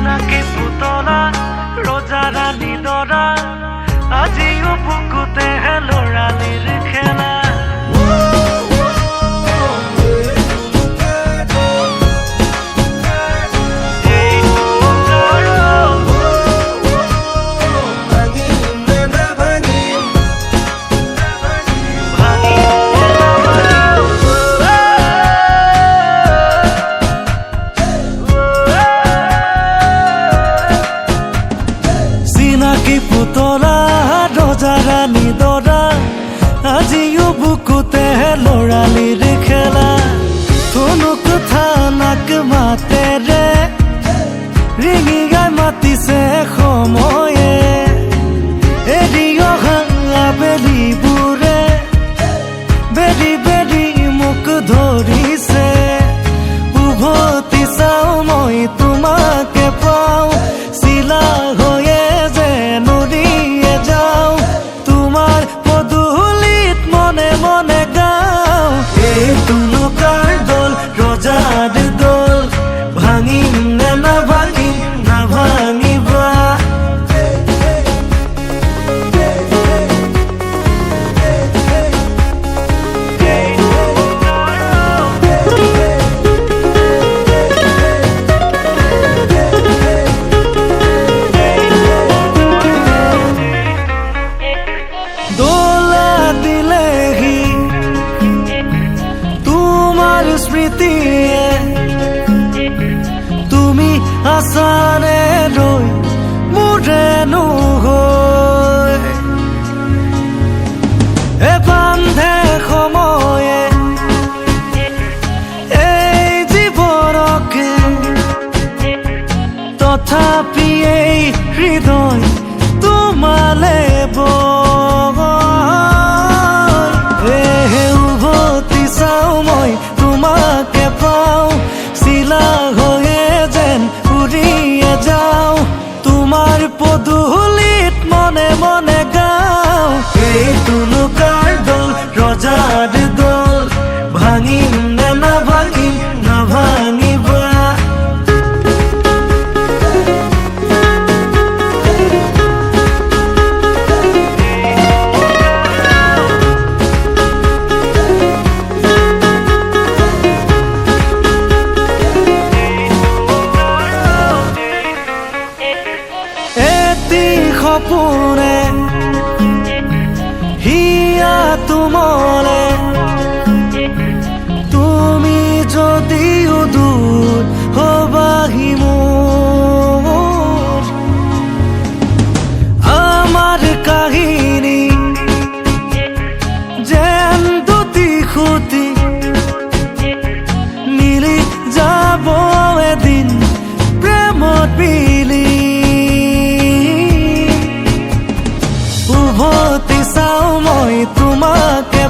চিনাকি পুতলা ৰজা ৰাণী দৰা আজিও বুকুতে লৰালিৰ খেলা চিনাকি পুতলা ৰজা ৰাণী দৰা আজিও বুকুতে লৰালিৰ খেলা থুনুক থানাক মাতেৰে ৰিঙি গাই মাতিছে সময়ে এৰি অহা আবেলিবোৰে বেৰি বেৰি মোক ধৰিছে উভতি চাওঁ মই তোমাকে পাওঁ চিলা হৈয়ে স্মৃতিয়ে তুমি আছানে ৰৈ মোৰেনো হৈ বান্ধে সময়ে এই জীৱনকে তথাপি এই হৃদয় তোমালে উভতি চাওঁ মই তোমাকে পাওঁ চিলা হৈয়ে যেন উৰিয়ে যাওঁ তোমাৰ পদূলিত মনে মনে গাওঁ এই তুলুকাৰ দল ৰজাৰ দল ভাঙিম নে নাভাঙিম নাভাঙিবা সপোনে হিয়া তুমলে তুমি যদিও দূৰ হবাহি মোৰ আমাৰ কাহিনী যেন দুটি খুটি মিলি যাব এদিন প্ৰেমত বিলি উভতি চাওঁ মই তোমাকে